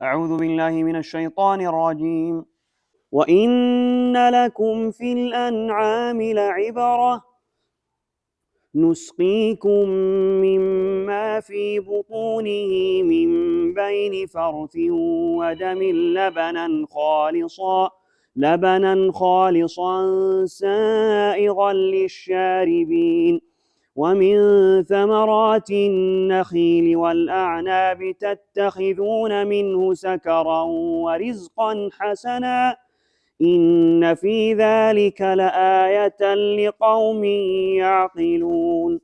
أعوذ بالله من الشيطان الرجيم. وإن لكم في الأنعام لعبرة نسقيكم مما في بطونه من بين فرث ودم لبنا خالصا سائغا للشاربين ومن ثمرات النخيل والأعناب تتخذون منه سكرا ورزقا حسنا إن في ذلك لآية لقوم يعقلون.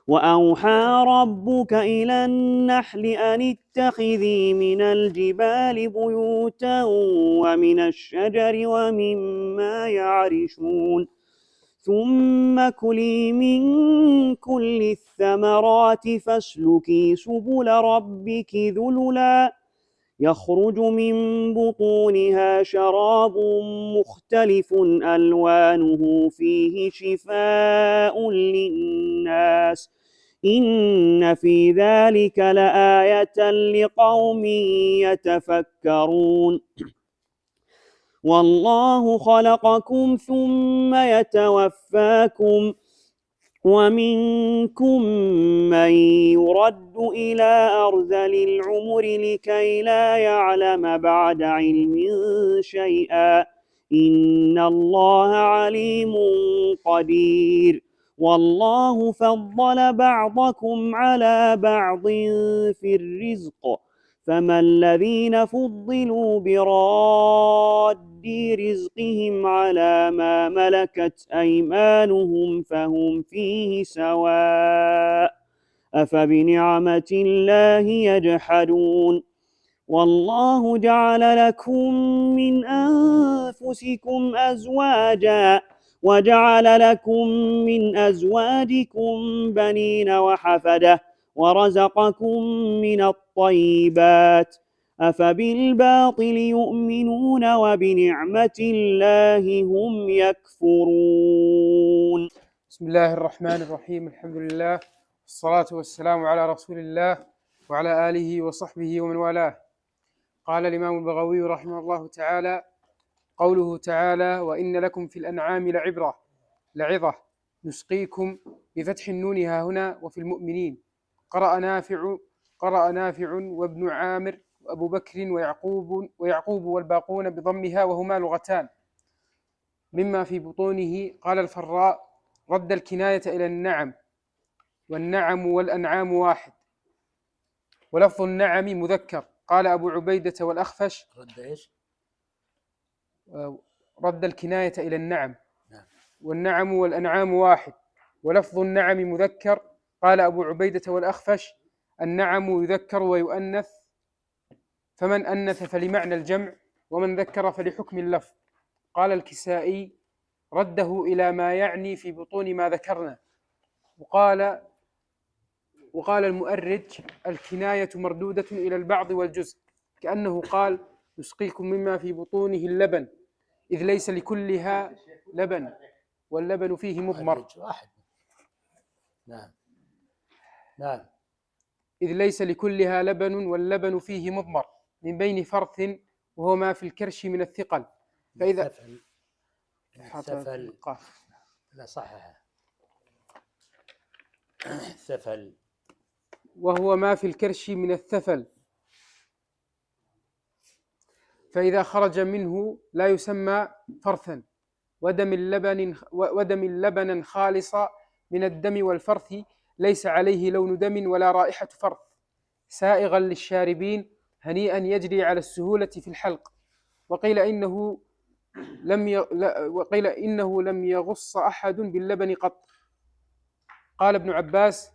وأوحى ربك إلى النحل أن اتخذي من الجبال بيوتا ومن الشجر ومما يعرشون ثم كلي من كل الثمرات فاسلكي سبل ربك ذللا يخرج من بطونها شراب مختلف ألوانه فيه شفاء للناس إن في ذلك لآية لقوم يتفكرون. والله خلقكم ثم يتوفاكم ومنكم من يرد إلى أرذل العمر لكي لا يعلم بعد علم شيئا إن الله عليم قدير. والله فضل بعضكم على بعض في الرزق فما الذين فضلوا براد رزقهم على ما ملكت أيمانهم فهم فيه سواء أفبنعمة الله يجحدون. والله جعل لكم من أنفسكم أزواجا وجعل لكم من أزواجكم بنين وحفدة ورزقكم من الطيبات أفبالباطل يؤمنون وبنعمة الله هم يكفرون. بسم الله الرحمن الرحيم. الحمد لله والصلاة والسلام على رسول الله وعلى آله وصحبه ومن والاه. قال الإمام البغوي رحمه الله تعالى: قوله تعالى: وإن لكم في الأنعام لعظة نسقيكم بفتح النون ها هنا وفي المؤمنين. قرأ نافع وابن عامر وأبو بكر ويعقوب والباقون بضمها وهما لغتان. مما في بطونه. قال الفراء: رد الكناية إلى النعم، والنعم والأنعام واحد، ولفظ النعم مذكر. قال أبو عبيدة والأخفش: رد الكناية إلى النعم، والنعم والأنعام واحد، ولفظ النعم مذكر. قال أبو عبيدة والأخفش: النعم يذكر ويؤنث، فمن أنث فلمعنى الجمع، ومن ذكر فلحكم اللفظ. قال الكسائي: رده إلى ما يعني في بطون ما ذكرنا. وقال المؤرج: الكناية مردودة إلى البعض والجزء، كأنه قال: نسقيكم مما في بطونه اللبن، إذ ليس لكلها لبن واللبن فيه مضمر. نعم. إذ ليس لكلها لبن واللبن فيه مضمر من بين فرث، وهو ما في الكرش من الثقل. فإذا ثفل لا صحها ثفل، وهو ما في الكرش من الثفل، فإذا خرج منه لا يسمى فرثا. ودم اللبن خالصا من الدم والفرث، ليس عليه لون دم ولا رائحة فرث، سائغا للشاربين، هنيئا يجري على السهولة في الحلق. وقيل إنه لم يغص أحد باللبن قط. قال ابن عباس: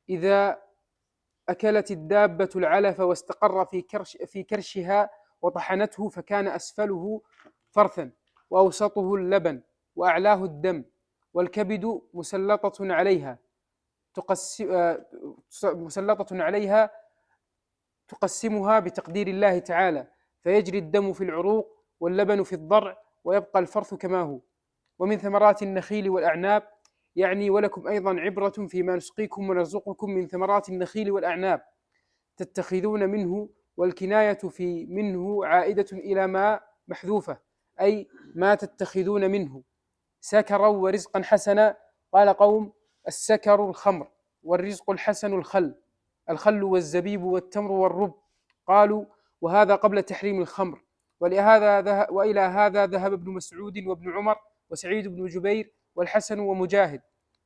إذا أكلت الدابة العلف واستقر في كرشها وطحنته فكان أسفله فرثا، وأوسطه اللبن، وأعلاه الدم، والكبد مسلطة عليها تقسمها بتقدير الله تعالى، فيجري الدم في العروق واللبن في الضرع، ويبقى الفرث كما هو. ومن ثمرات النخيل والأعناب، يعني ولكم أيضا عبرة فيما نسقيكم ونرزقكم من ثمرات النخيل والأعناب، تتخذون منه والكناية في منه عائدة إلى ما محذوفة، أي ما تتخذون منه سكرا ورزقا حسنا. قال قوم: السكر الخمر، والرزق الحسن الخل والزبيب والتمر والرب. قالوا: وهذا قبل تحريم الخمر. وإلى هذا ذهب ابن مسعود وابن عمر وسعيد بن جبير والحسن ومجاهد.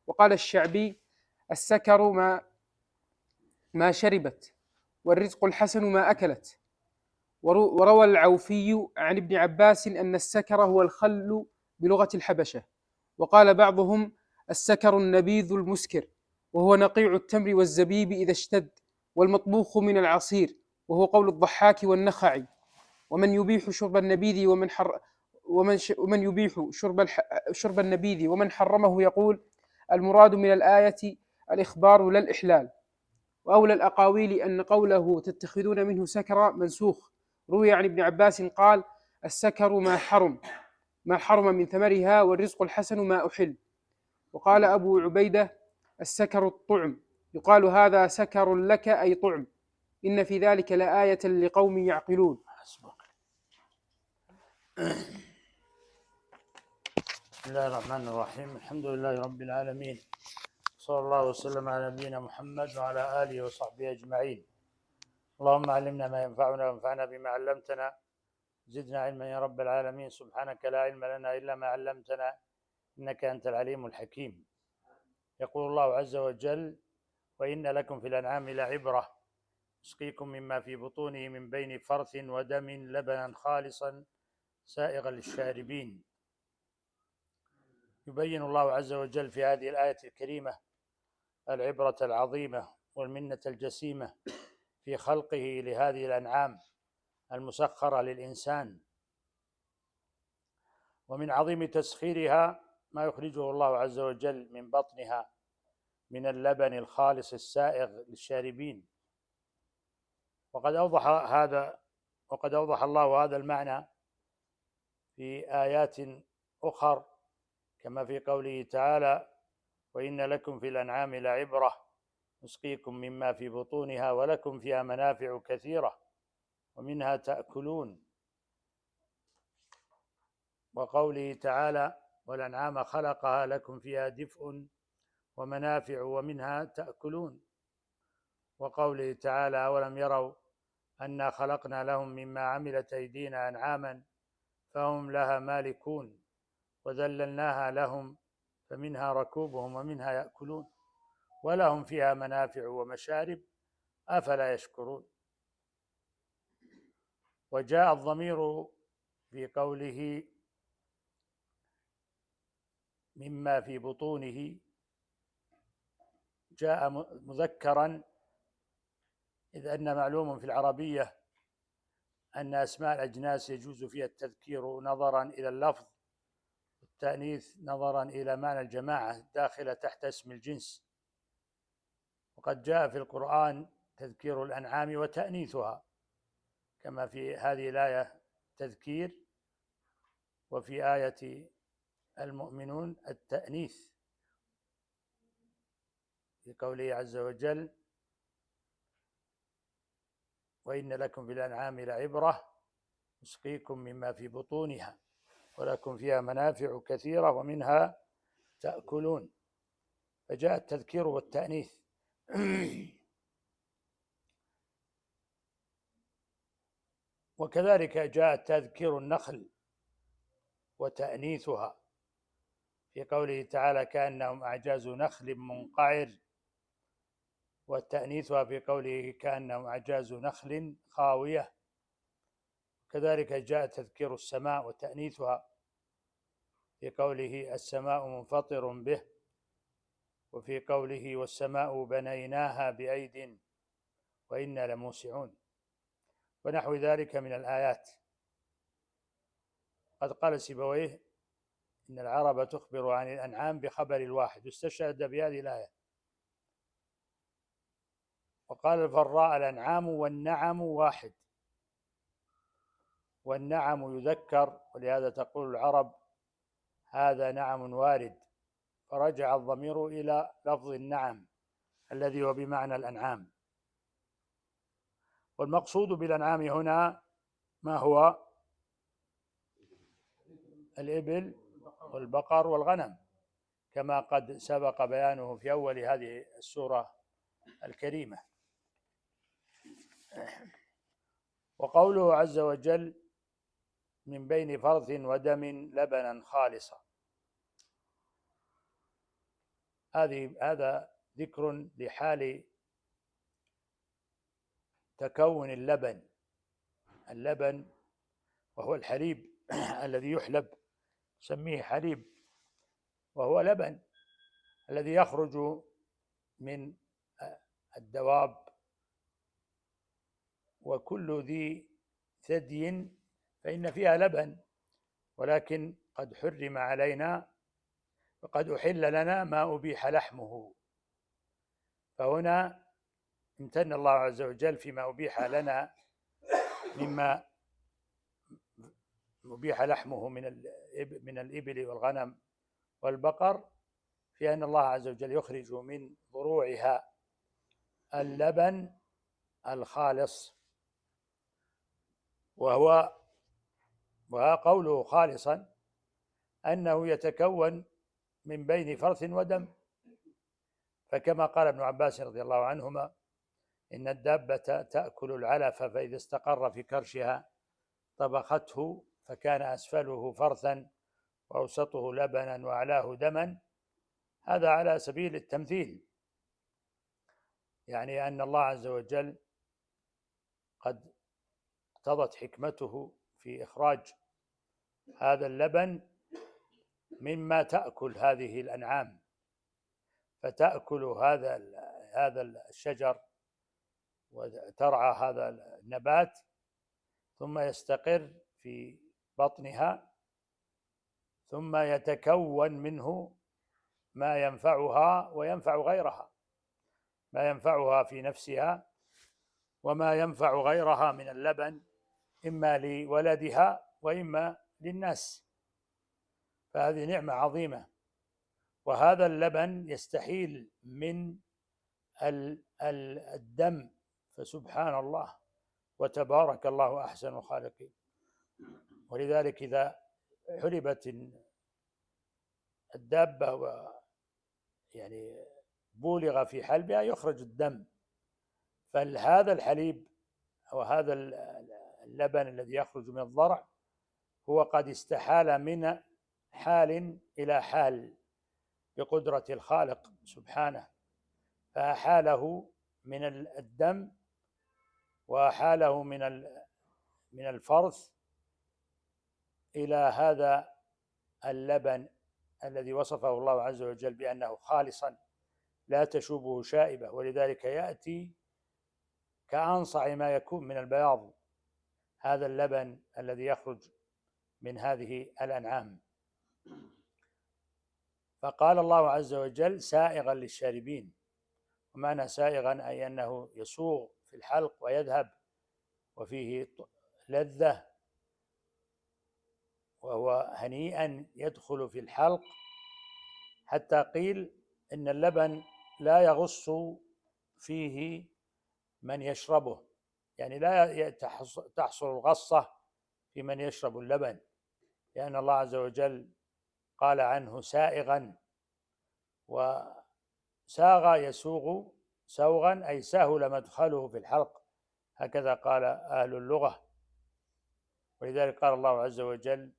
وقال الشعبي: السكر ما شربت، والرزق الحسن ما أكلت. وروى العوفي عن ابن عباس أن السكر هو الخل بلغة الحبشة. وقال بعضهم: السكر النبيذ المسكر، وهو نقيع التمر والزبيب إذا اشتد، والمطبوخ من العصير، وهو قول الضحاك والنخعي. ومن يبيح شرب النبيذ ومن يبيح شرب النبيذ ومن حرمه يقول: المراد من الآية الإخبار لا الإحلال. وأولى الأقاويل أن قوله تتخذون منه سكرا منسوخ. روي عن ابن عباس قال: السكر ما حرم من ثمرها، والرزق الحسن ما أحل. وقال أبو عبيدة: السكر الطعم، يقال هذا سكر لك أي طعم، إن في ذلك لآية لقوم يعقلون. بسم الله الرحمن الرحيم. الحمد لله رب العالمين، صلى الله وسلم على نبينا محمد وعلى آله وصحبه أجمعين. اللهم علمنا ما ينفعنا وانفعنا بما علمتنا، زدنا علما يا رب العالمين. سبحانك لا علم لنا إلا ما علمتنا، إنك أنت العليم الحكيم. يقول الله عز وجل: وإن لكم في الأنعام لعبرة نسقيكم مما في بطونه من بين فرث ودم لبنا خالصا سائغا للشاربين. يبين الله عز وجل في هذه الآية الكريمة العبرة العظيمة والمنة الجسيمة في خلقه لهذه الأنعام المسخرة للإنسان، ومن عظيم تسخيرها ما يخرجه الله عز وجل من بطنها من اللبن الخالص السائغ للشاربين. وقد أوضح الله هذا المعنى في آيات أخر، كما في قوله تعالى: وإن لكم في الأنعام لعبرة نسقيكم مما في بطونها ولكم فيها منافع كثيرة ومنها تأكلون. وقوله تعالى: والأنعام خلقها لكم فيها دفء ومنافع ومنها تأكلون. وقوله تعالى: أولم يروا أنا خلقنا لهم مما عملت أيدينا أنعاما فهم لها مالكون وذللناها لهم فمنها ركوبهم ومنها يأكلون ولهم فيها منافع ومشارب أفلا يشكرون. وجاء الضمير في قوله مما في بطونه جاء مذكرا، إذ أن معلوم في العربية أن أسماء الأجناس يجوز فيها التذكير نظرا إلى اللفظ، والتأنيث نظرا إلى معنى الجماعة الداخلة تحت اسم الجنس. وقد جاء في القرآن تذكير الأنعام وتأنيثها، كما في هذه الآية تذكير، وفي آية المؤمنون التأنيث في قوله عز وجل: وإن لكم في الأنعام لعبرة نسقيكم مما في بطونها ولكم فيها منافع كثيرة ومنها تأكلون. فجاء التذكير والتأنيث. وكذلك جاء تذكير النخل وتأنيثها في قوله تعالى: كأنهم أعجاز نخل منقعر، والتأنيثها في قوله: كأنهم أعجاز نخل خاوية. كذلك جاء تذكير السماء وتأنيثها في قوله: السماء منفطر به، وفي قوله: والسماء بنيناها بأيد وإنا لموسعون، ونحو ذلك من الآيات. قد قال سيبويه: إن العرب تخبر عن الأنعام بخبر الواحد، استشهد بهذه الآية. وقال الفراء: الأنعام والنعم واحد، والنعم يذكر، ولهذا تقول العرب: هذا نعم وارد، فرجع الضمير إلى لفظ النعم الذي هو بمعنى الأنعام. والمقصود بالأنعام هنا ما هو؟ الإبل والبقر والغنم، كما قد سبق بيانه في أول هذه السورة الكريمة. وقوله عز وجل من بين فرث ودم لبنا خالصا، هذا ذكر لحال تكون اللبن وهو الحليب الذي يحلب، سميه حليب، وهو لبن الذي يخرج من الدواب، وكل ذي ثدي فإن فيها لبن، ولكن قد حرم علينا وقد أحل لنا ما أبيح لحمه. فهنا امتن الله عز وجل فيما أبيح لنا مما أبيح لحمه من الإبل والغنم والبقر، في أن الله عز وجل يخرج من ضروعها اللبن الخالص، وقوله خالصا أنه يتكون من بين فرث ودم، فكما قال ابن عباس رضي الله عنهما إن الدابة تأكل العلف فإذا استقر في كرشها طبخته فكان أسفله فرثا وأوسطه لبنا وأعلاه دما. هذا على سبيل التمثيل، يعني أن الله عز وجل قد اقتضت حكمته في إخراج هذا اللبن مما تأكل هذه الأنعام، فتأكل هذا الشجر وترعى هذا النبات، ثم يستقر في بطنها، ثم يتكون منه ما ينفعها وينفع غيرها، ما ينفعها في نفسها وما ينفع غيرها من اللبن، إما لولدها وإما للناس. فهذه نعمة عظيمة. وهذا اللبن يستحيل من الدم، فسبحان الله وتبارك الله أحسن الخالقين. ولذلك إذا حلبت الدابة يعني بولغ في حلبها يخرج الدم، فهذا الحليب أو هذا اللبن الذي يخرج من الضرع هو قد استحال من حال إلى حال بقدرة الخالق سبحانه، فأحاله من الدم وأحاله من الفرث إلى هذا اللبن الذي وصفه الله عز وجل بأنه خالصا لا تشوبه شائبة، ولذلك يأتي كأنصع ما يكون من البياض هذا اللبن الذي يخرج من هذه الأنعام. فقال الله عز وجل سائغا للشاربين، ومعنى سائغا أي أنه يسوغ في الحلق ويذهب وفيه لذة، وهو هنيئا يدخل في الحلق، حتى قيل إن اللبن لا يغص فيه من يشربه، يعني لا تحصل الغصة في من يشرب اللبن، لأن الله عز وجل قال عنه سائغا، وساغ يسوغ سوغا أي سهل مدخله في الحلق، هكذا قال أهل اللغة. ولذلك قال الله عز وجل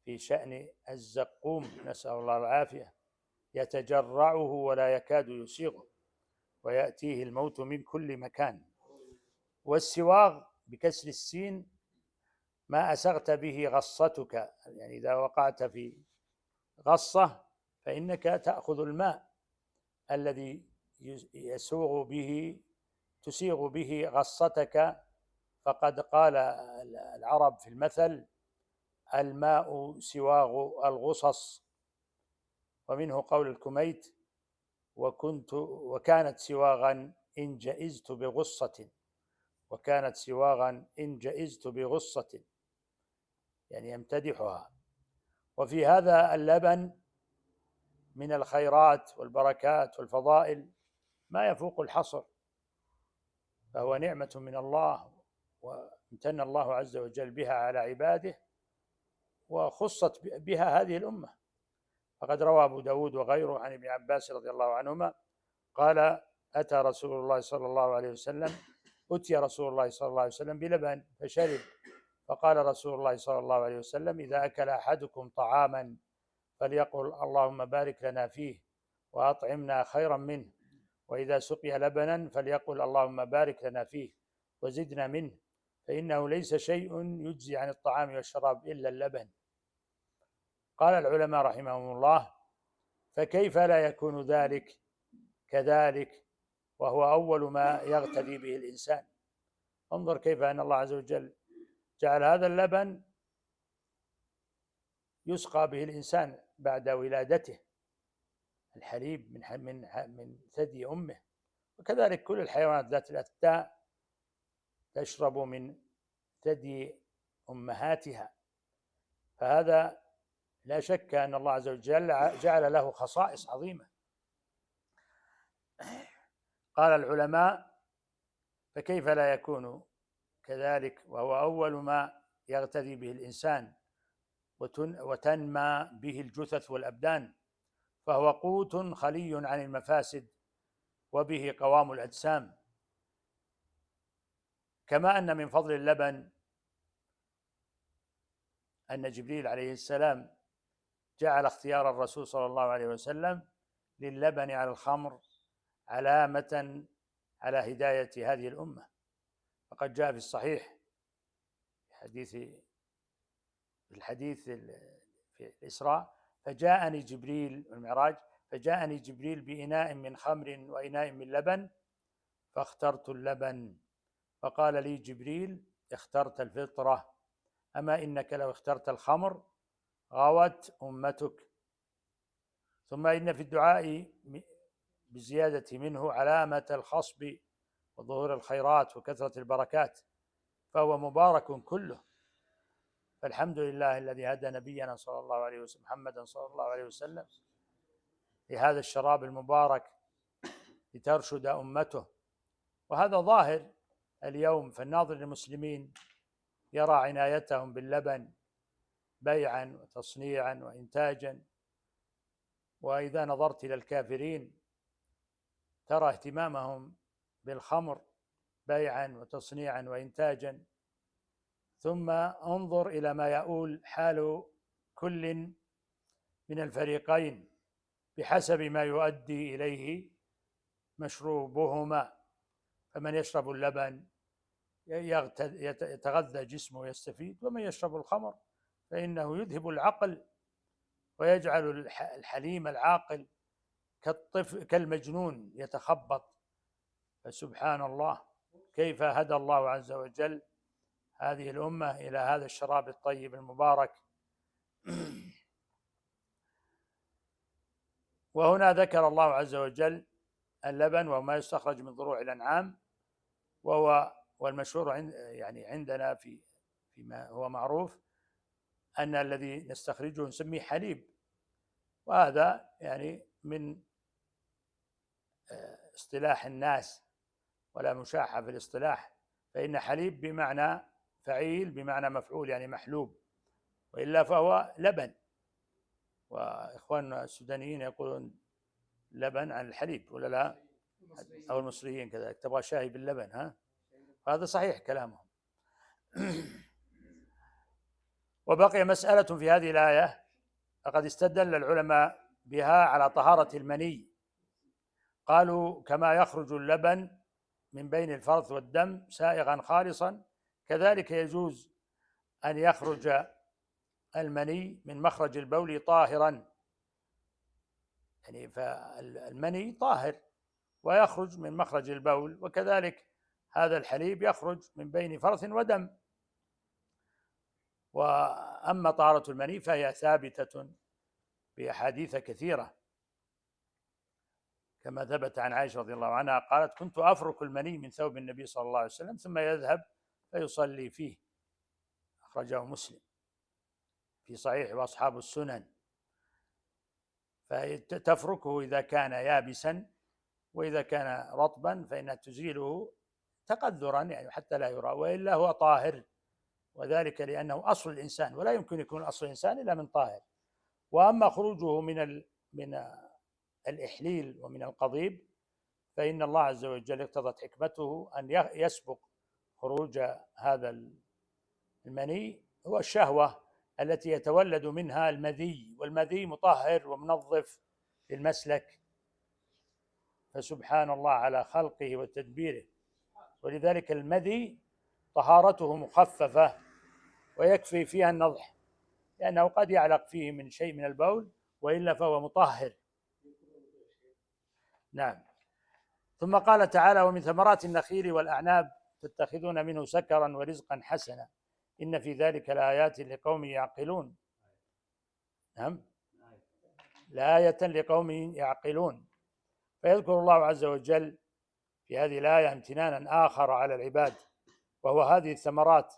في شأن الزقوم نسأل الله العافية يتجرعه ولا يكاد يسيغه ويأتيه الموت من كل مكان. والسواغ بكسر السين ما أسغت به غصتك، يعني إذا وقعت في غصة فإنك تأخذ الماء الذي يسوغ به تسيغ به غصتك، فقد قال العرب في المثل الماء سواغ الغصص، ومنه قول الكميت وكانت سواغا إن جئزت بغصة، وكانت سواغا إن جئزت بغصة، يعني يمتدحها. وفي هذا اللبن من الخيرات والبركات والفضائل ما يفوق الحصر، فهو نعمة من الله، وامتن الله عز وجل بها على عباده، وخصت بها هذه الأمة. فقد روى أبو داود وغيره عن ابن عباس رضي الله عنهما قال: أتى رسول الله صلى الله عليه وسلم أتي رسول الله صلى الله عليه وسلم بلبن فشرب، فقال رسول الله صلى الله عليه وسلم: إذا أكل أحدكم طعاما فليقل اللهم بارك لنا فيه وأطعمنا خيرا منه، وإذا سقي لبنا فليقل اللهم بارك لنا فيه وزدنا منه، فإنه ليس شيء يجزي عن الطعام والشراب إلا اللبن. قال العلماء رحمهم الله: فكيف لا يكون ذلك كذلك وهو أول ما يغتدي به الإنسان؟ انظر كيف أن الله عز وجل جعل هذا اللبن يسقى به الإنسان بعد ولادته، الحليب من ثدي أمه، وكذلك كل الحيوانات ذات الأثداء تشرب من ثدي أمهاتها. فهذا لا شك أن الله عز وجل جعل له خصائص عظيمة. قال العلماء: فكيف لا يكون كذلك وهو أول ما يغتدي به الإنسان وتنمى به الجثث والأبدان، فهو قوت خلي عن المفاسد وبه قوام الأجسام. كما أن من فضل اللبن أن جبريل عليه السلام جعل اختيار الرسول صلى الله عليه وسلم للبن على الخمر علامة على هداية هذه الأمة. فقد جاء في الصحيح في الحديث في الإسراء: فجاءني جبريل والمعراج، فجاءني جبريل بإناء من خمر وإناء من لبن فاخترت اللبن، فقال لي جبريل: اخترت الفطرة، أما إنك لو اخترت الخمر غوت أمتك. ثم إن في الدعاء بزيادة منه علامة الخصب وظهور الخيرات وكثرة البركات، فهو مبارك كله. فالحمد لله الذي هدى نبينا صلى الله عليه وسلم محمدا صلى الله عليه وسلم لهذا الشراب المبارك لترشد أمته. وهذا ظاهر اليوم، فالناظر للمسلمين يرى عنايتهم باللبن بيعا وتصنيعا وإنتاجا، وإذا نظرت إلى الكافرين ترى اهتمامهم بالخمر بيعا وتصنيعا وإنتاجا. ثم انظر إلى ما يؤول حال كل من الفريقين بحسب ما يؤدي إليه مشروبهما. فمن يشرب اللبن يتغذى جسمه ويستفيد، ومن يشرب الخمر فإنه يذهب العقل ويجعل الحليم العاقل كالطفل كالمجنون يتخبط. فسبحان الله كيف هدى الله عز وجل هذه الأمة إلى هذا الشراب الطيب المبارك. وهنا ذكر الله عز وجل اللبن وما يستخرج من ضروع الأنعام، والمشهور عندنا فيما هو معروف أن الذي نستخرجه نسميه حليب، وهذا يعني من اصطلاح الناس ولا مشاحة في الاصطلاح، فإن حليب بمعنى فعيل بمعنى مفعول، يعني محلوب، وإلا فهو لبن. وإخواننا السودانيين يقولون لبن عن الحليب ولا لا؟ أو المصريين كذلك، تبغى شاي باللبن، ها؟ هذا صحيح كلامهم. وبقي مسألة في هذه الآية، فقد استدل العلماء بها على طهارة المني. قالوا: كما يخرج اللبن من بين الفرث والدم سائغا خالصا، كذلك يجوز أن يخرج المني من مخرج البول طاهرا، يعني فالمني طاهر ويخرج من مخرج البول، وكذلك هذا الحليب يخرج من بين فرث ودم. وأما طهارة المني فهي ثابتة بأحاديث كثيرة، كما ثبت عن عائشة رضي الله عنها قالت: كنت أفرك المني من ثوب النبي صلى الله عليه وسلم ثم يذهب فيصلي فيه. أخرجه مسلم في صحيح وأصحاب السنن. فتفركه إذا كان يابسا، وإذا كان رطبا فإنها تزيله تقذرا يعني حتى لا يرى، وإلا هو طاهر، وذلك لأنه أصل الإنسان، ولا يمكن يكون أصل الإنسان إلا من طاهر. وأما خروجه من الإحليل ومن القضيب فإن الله عز وجل اقتضت حكمته أن يسبق خروج هذا المني هو الشهوة التي يتولد منها المذي، والمذي مطهر ومنظف للمسلك، فسبحان الله على خلقه وتدبيره. ولذلك المذي طهارته مخففة ويكفي فيها النضح، لأنه قد يعلق فيه من شيء من البول، وإلا فهو مطهر. نعم. ثم قال تعالى: ومن ثمرات النخيل والأعناب تتخذون منه سكرا ورزقا حسنا إن في ذلك لآيات لقوم يعقلون. نعم، لآية لقوم يعقلون. فيذكر الله عز وجل في هذه الآية امتنانا آخر على العباد، وهو هذه الثمرات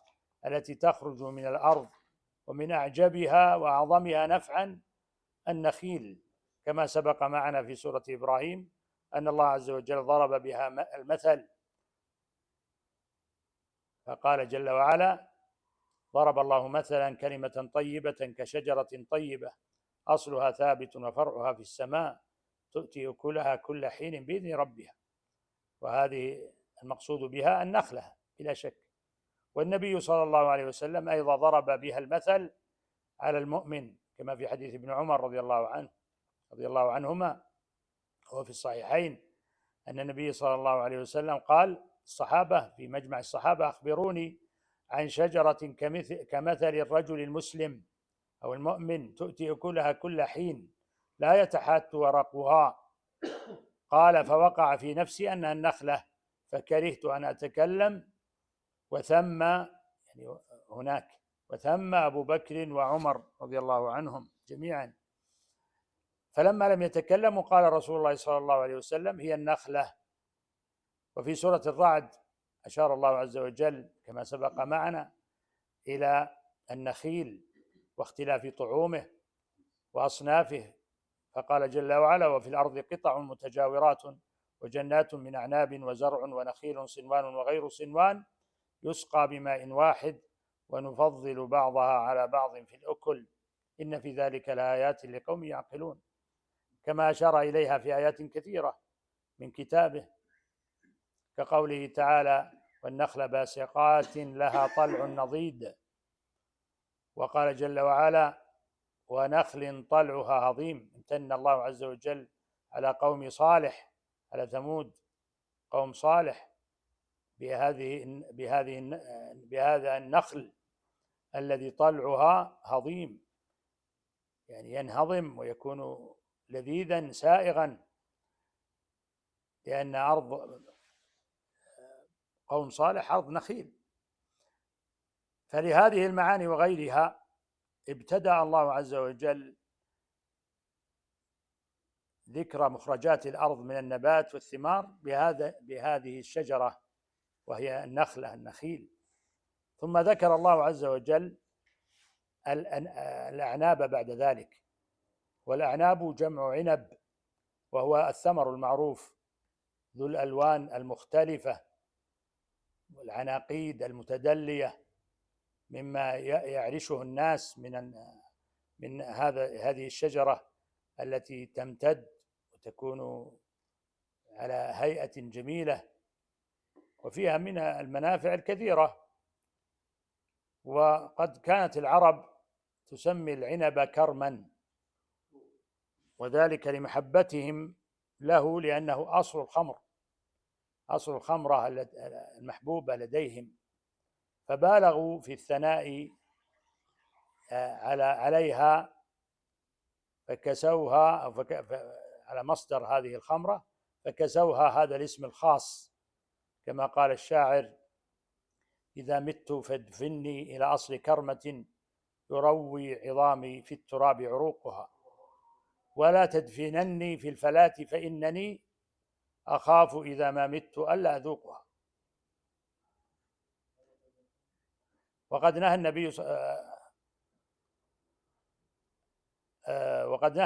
التي تخرج من الأرض، ومن أعجبها وأعظمها نفعا النخيل، كما سبق معنا في سورة إبراهيم أن الله عز وجل ضرب بها المثل، فقال جل وعلا: ضرب الله مثلا كلمة طيبة كشجرة طيبة أصلها ثابت وفرعها في السماء تؤتي أكلها كل حين بإذن ربها. وهذه المقصود بها النخلة بلا شك. والنبي صلى الله عليه وسلم أيضا ضرب بها المثل على المؤمن، كما في حديث ابن عمر رضي الله عنهما، وفي الصحيحين، أن النبي صلى الله عليه وسلم قال الصحابة في مجمع الصحابة: أخبروني عن شجرة كمثل الرجل المسلم أو المؤمن تؤتي أكلها كل حين لا يتحات ورقها. قال: فوقع في نفسي أنها النخلة فكرهت أن أتكلم، وثم يعني هناك وثم أبو بكر وعمر رضي الله عنهم جميعا. فلما لم يتكلموا قال رسول الله صلى الله عليه وسلم: هي النخلة. وفي سورة الرعد أشار الله عز وجل كما سبق معنا إلى النخيل واختلاف طعومه وأصنافه، فقال جل وعلا: وفي الأرض قطع متجاورات وجنات من أعناب وزرع ونخيل صنوان وغير صنوان يسقى بماء واحد ونفضل بعضها على بعض في الأكل إن في ذلك لآيات لقوم يعقلون، كما أشار إليها في آيات كثيرة من كتابه، كقوله تعالى: والنخل باسقات لها طلع نضيد. وقال جل وعلا: ونخل طلعها هضيم. امتن الله عز وجل على قوم صالح، على ثمود قوم صالح، بهذا النخل الذي طلعها هضيم، يعني ينهضم ويكون لذيذا سائغا، لأن أرض قوم صالح أرض نخيل. فلهذه المعاني وغيرها ابتدأ الله عز وجل ذكر مخرجات الأرض من النبات والثمار بهذه الشجرة وهي النخيل. ثم ذكر الله عز وجل الأعناب بعد ذلك. والأعناب جمع عنب، وهو الثمر المعروف ذو الألوان المختلفة والعناقيد المتدلية، مما يعرشه الناس من هذه الشجرة التي تمتد وتكون على هيئة جميلة، وفيها من المنافع الكثيرة. وقد كانت العرب تسمي العنب كرما، وذلك لمحبتهم له، لأنه أصل الخمرة المحبوبة لديهم، فبالغوا في الثناء عليها، فكسوها على مصدر هذه الخمرة، فكسوها هذا الاسم الخاص، كما قال الشاعر: إذا مت فادفني إلى أصل كرمة يروي عظامي في التراب عروقها، ولا تدفنني في الفلاة فإنني أخاف إذا ما مت ألا أذوقها. وقد نهى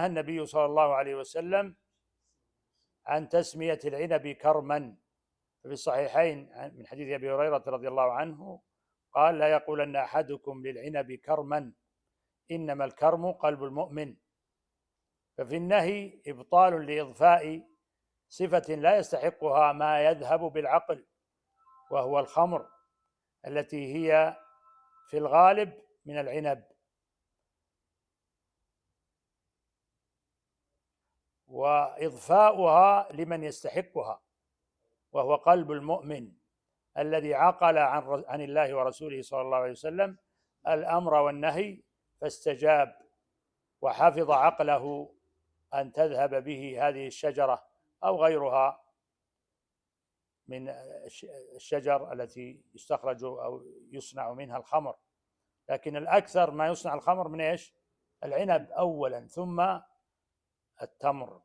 النبي صلى الله عليه وسلم عن تسمية العنب كرما، في الصحيحين من حديث أبي هريرة رضي الله عنه قال: لا يقولن أحدكم للعنب كرما، إنما الكرم قلب المؤمن. ففي النهي إبطال لإضفاء صفة لا يستحقها ما يذهب بالعقل، وهو الخمر التي هي في الغالب من العنب، وإضفاؤها لمن يستحقها، وهو قلب المؤمن الذي عقل عن الله ورسوله صلى الله عليه وسلم الأمر والنهي فاستجاب، وحفظ عقله أن تذهب به هذه الشجرة أو غيرها من الشجر التي يستخرج أو يصنع منها الخمر. لكن الأكثر ما يصنع الخمر من إيش؟ العنب أولا، ثم التمر.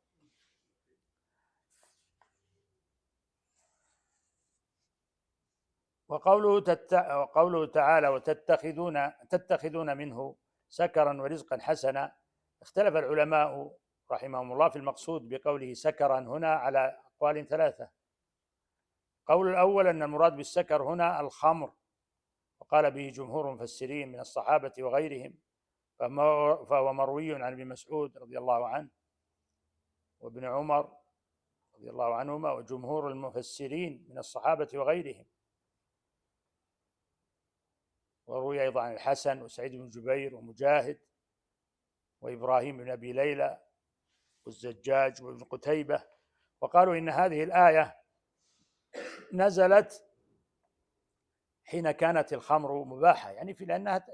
وقوله تعالى: تتخذون منه سكرا ورزقا حسنا. اختلف العلماء رحمهم الله في المقصود بقوله سكرا هنا على أقوال ثلاثة. قول الأول أن المراد بالسكر هنا الخمر، وقال به جمهور المفسرين من الصحابة وغيرهم، فهو مروي عن ابن مسعود رضي الله عنه وابن عمر رضي الله عنهما وجمهور المفسرين من الصحابة وغيرهم، وروي أيضا عن الحسن وسعيد بن جبير ومجاهد وإبراهيم بن أبي ليلى والزجاج وابن قتيبة. وقالوا إن هذه الآية نزلت حين كانت الخمر مباحة، يعني في لأنها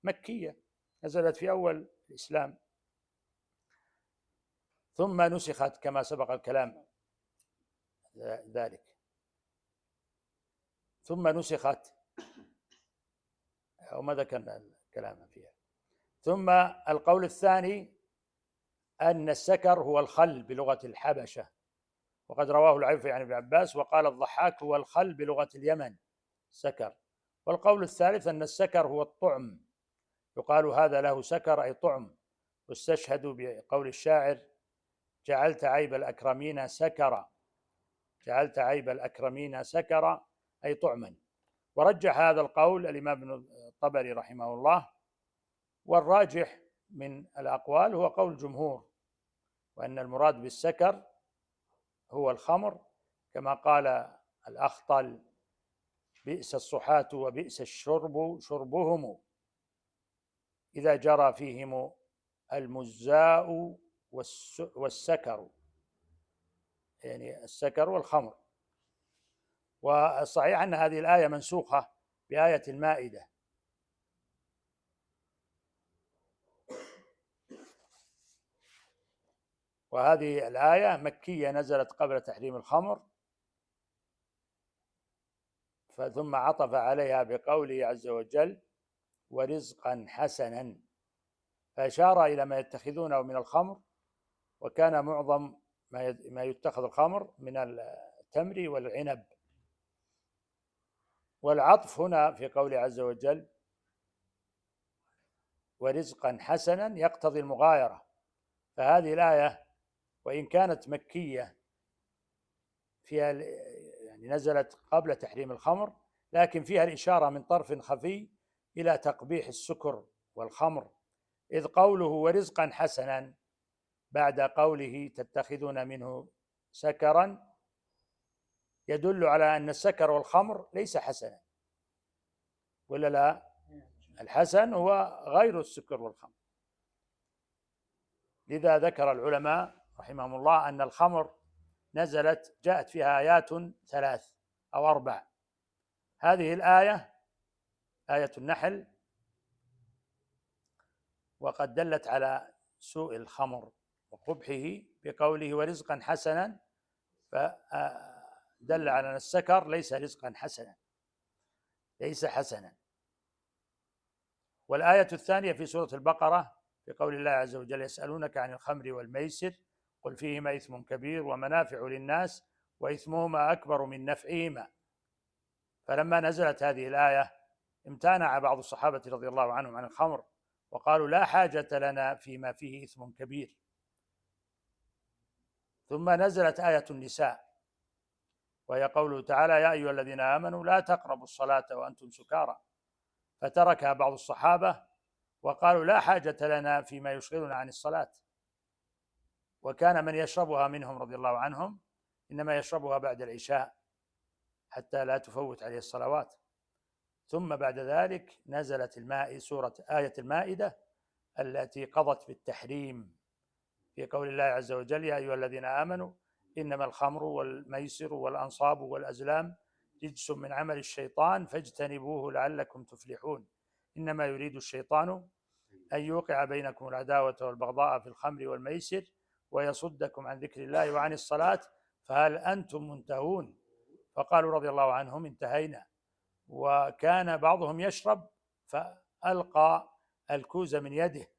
مكية، نزلت في أول الإسلام، ثم نسخت كما سبق الكلام ذلك، ثم نسخت وما ذكرنا الكلام فيها. ثم القول الثاني أن السكر هو الخل بلغة الحبشة، وقد رواه العوفي عن ابن عباس، وقال الضحاك هو الخل بلغة اليمن سكر. والقول الثالث أن السكر هو الطعم، يقال هذا له سكر أي طعم، واستشهدوا بقول الشاعر: جعلت عيب الأكرمين سكرا، جعلت عيب الأكرمين سكرا أي طعما. ورجح هذا القول الإمام ابن الطبري رحمه الله، والراجح من الأقوال هو قول الجمهور، وأن المراد بالسكر هو الخمر، كما قال الأخطل: بئس الصحاة وبئس الشرب شربهم، إذا جرى فيهم المزاء والسكر، يعني السكر والخمر. والصحيح أن هذه الآية منسوخة بآية المائدة، وهذه الآية مكية نزلت قبل تحريم الخمر، ثم عطف عليها بقوله عز وجل: ورزقا حسنا، فأشار إلى ما يتخذونه من الخمر، وكان معظم ما يتخذ الخمر من التمر والعنب. والعطف هنا في قوله عز وجل ورزقا حسنا يقتضي المغايرة، فهذه الآية وإن كانت مكية فيها يعني نزلت قبل تحريم الخمر، لكن فيها الإشارة من طرف خفي إلى تقبيح السكر والخمر، إذ قوله ورزقا حسنا بعد قوله تتخذون منه سكرا يدل على أن السكر والخمر ليس حسنا، ولا لا؟ الحسن هو غير السكر والخمر. لذا ذكر العلماء رحمهم الله أن الخمر نزلت جاءت فيها آيات 3 أو 4. هذه الآية آية النحل، وقد دلت على سوء الخمر وقبحه بقوله ورزقا حسنا، فدل على أن السكر ليس رزقا حسنا، ليس حسنا. والآية الثانية في سورة البقرة في قول الله عز وجل: يسألونك عن الخمر والميسر قل فيهما إثم كبير ومنافع للناس وإثمهما أكبر من نفعهما. فلما نزلت هذه الآية امتنع بعض الصحابة رضي الله عنهم عن الخمر، وقالوا لا حاجة لنا فيما فيه إثم كبير. ثم نزلت آية النساء وهي قوله تعالى: يا أيها الذين آمنوا لا تقربوا الصلاة وأنتم سكارى، فتركها بعض الصحابة وقالوا: لا حاجة لنا فيما يشغلنا عن الصلاة. وكان من يشربها منهم رضي الله عنهم إنما يشربها بعد العشاء حتى لا تفوت عليه الصلوات. ثم بعد ذلك نزلت سورة آية المائدة التي قضت بالتحريم في قول الله عز وجل: يا أيها الذين آمنوا إنما الخمر والميسر والأنصاب والأزلام رجس من عمل الشيطان فاجتنبوه لعلكم تفلحون، إنما يريد الشيطان أن يوقع بينكم العداوة والبغضاء في الخمر والميسر ويصدكم عن ذكر الله وعن الصلاة فهل أنتم منتهون؟ فقالوا رضي الله عنهم: انتهينا. وكان بعضهم يشرب فألقى الكوز من يده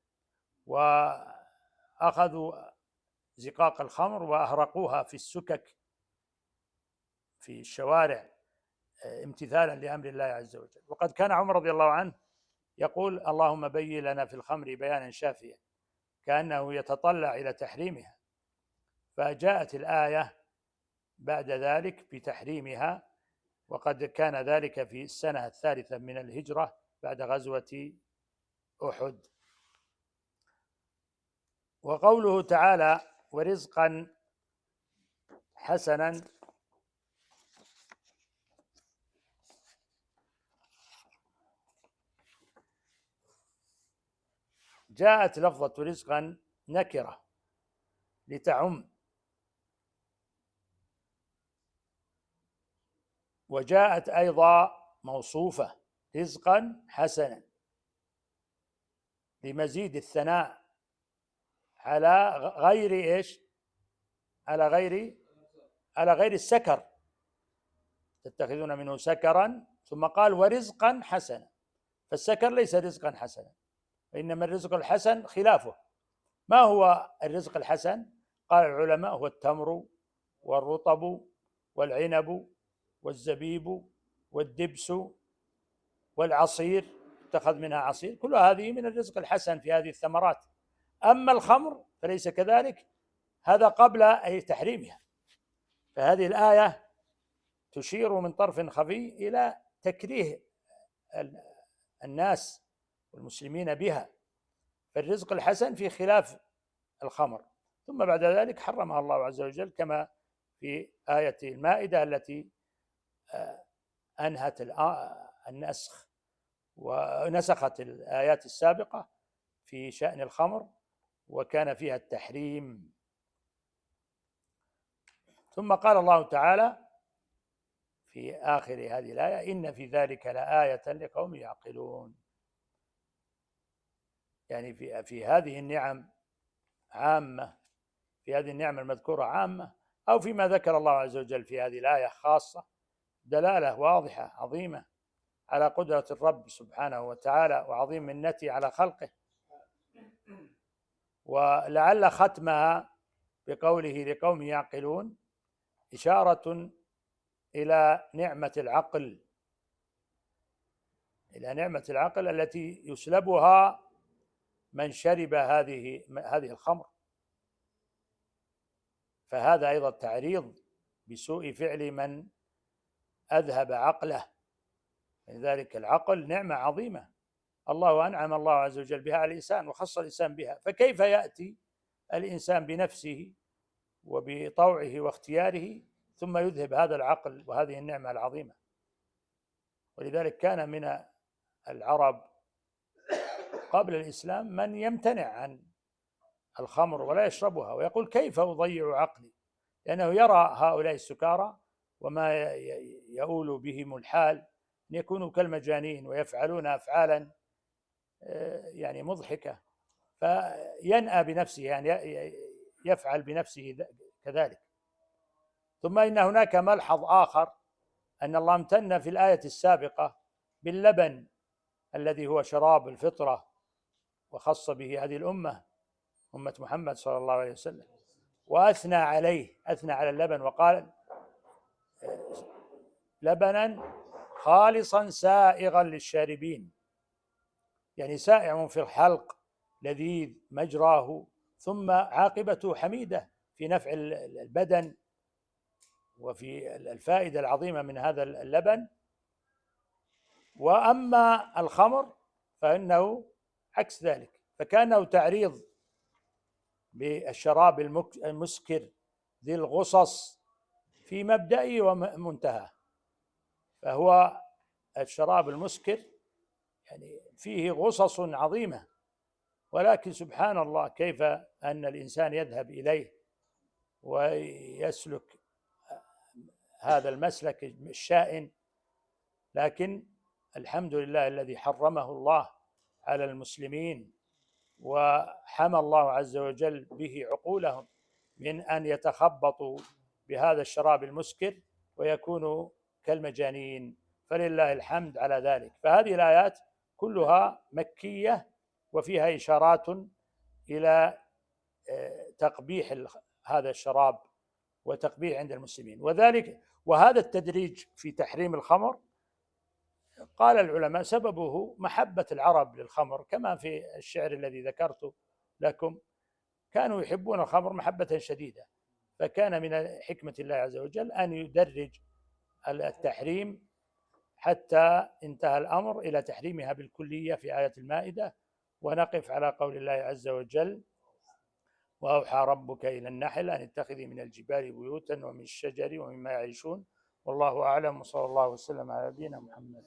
وأخذوا زقاق الخمر وأهرقوها في السكك في الشوارع امتثالا لأمر الله عز وجل. وقد كان عمر رضي الله عنه يقول: اللهم بين لنا في الخمر بيانا شافيا، كأنه يتطلع إلى تحريمها. فجاءت الآية بعد ذلك بتحريمها، وقد كان ذلك في السنة الثالثة من الهجرة بعد غزوة أحد. وقوله تعالى: ورزقا حسنا، جاءت لفظة رزقا نكرة لتعم، وجاءت أيضا موصوفة رزقا حسنا لمزيد الثناء على غير ايش؟ على غير السكر، تتخذون منه سكرا، ثم قال ورزقا حسنا، فالسكر ليس رزقا حسنا، وإنما الرزق الحسن خلافه. ما هو الرزق الحسن؟ قال العلماء: هو التمر والرطب والعنب والزبيب والدبس والعصير، اتخذ منها عصير، كل هذه من الرزق الحسن في هذه الثمرات. أما الخمر فليس كذلك، هذا قبل أي تحريمها. فهذه الآية تشير من طرف خفي إلى تكريه الناس والمسلمين بها، فالرزق الحسن في خلاف الخمر. ثم بعد ذلك حرمها الله عز وجل كما في آية المائدة التي أنهت النسخ ونسخت الآيات السابقة في شأن الخمر وكان فيها التحريم. ثم قال الله تعالى في آخر هذه الآية: إن في ذلك لآية لقوم يعقلون. يعني في هذه النعم عامة، في هذه النعمة المذكورة عامة، أو فيما ذكر الله عز وجل في هذه الآية خاصة، دلالة واضحة عظيمة على قدرة الرب سبحانه وتعالى وعظيم منته على خلقه. ولعل ختمها بقوله لقوم يعقلون إشارة إلى نعمة العقل، إلى نعمة العقل التي يسلبها من شرب هذه الخمر. فهذا أيضا تعريض بسوء فعل من أذهب عقله. لذلك العقل نعمة عظيمة الله أنعم الله عز وجل بها على الإنسان وخص الإنسان بها، فكيف يأتي الإنسان بنفسه وبطوعه واختياره ثم يذهب هذا العقل وهذه النعمة العظيمة؟ ولذلك كان من العرب قبل الإسلام من يمتنع عن الخمر ولا يشربها ويقول: كيف أضيع عقلي؟ لأنه يرى هؤلاء السكارى وما يؤول بهم الحال أن يكونوا كالمجانين ويفعلون أفعالا يعني مضحكة، فينأى بنفسه، يعني يفعل بنفسه كذلك. ثم إن هناك ملحظ آخر، أن الله امتن في الآية السابقة باللبن الذي هو شراب الفطرة وخص به هذه الأمة، أمة محمد صلى الله عليه وسلم، وأثنى عليه، أثنى على اللبن وقال: لبنا خالصا سائغا للشاربين، يعني سائع في الحلق لذيذ مجراه، ثم عاقبته حميدة في نفع البدن وفي الفائدة العظيمة من هذا اللبن. وأما الخمر فإنه عكس ذلك، فكانه تعريض بالشراب المسكر ذي الغصص في مبدئه ومنتهى. فهو الشراب المسكر يعني فيه غصص عظيمة، ولكن سبحان الله كيف أن الإنسان يذهب إليه ويسلك هذا المسلك الشائن. لكن الحمد لله الذي حرمه الله على المسلمين، وحمى الله عز وجل به عقولهم من أن يتخبطوا بهذا الشراب المسكر ويكونوا كالمجانين، فلله الحمد على ذلك. فهذه الآيات كلها مكية وفيها إشارات إلى تقبيح هذا الشراب وتقبيح عند المسلمين. وهذا التدريج في تحريم الخمر قال العلماء سببه محبة العرب للخمر، كما في الشعر الذي ذكرته لكم، كانوا يحبون الخمر محبة شديدة، فكان من حكمة الله عز وجل أن يدرج التحريم حتى انتهى الأمر إلى تحريمها بالكلية في آية المائدة. ونقف على قول الله عز وجل: وأوحى ربك إلى النحل أن اتخذي من الجبال بيوتا ومن الشجر ومما يعيشون، والله أعلم، وصلى الله وسلم على نبينا محمد.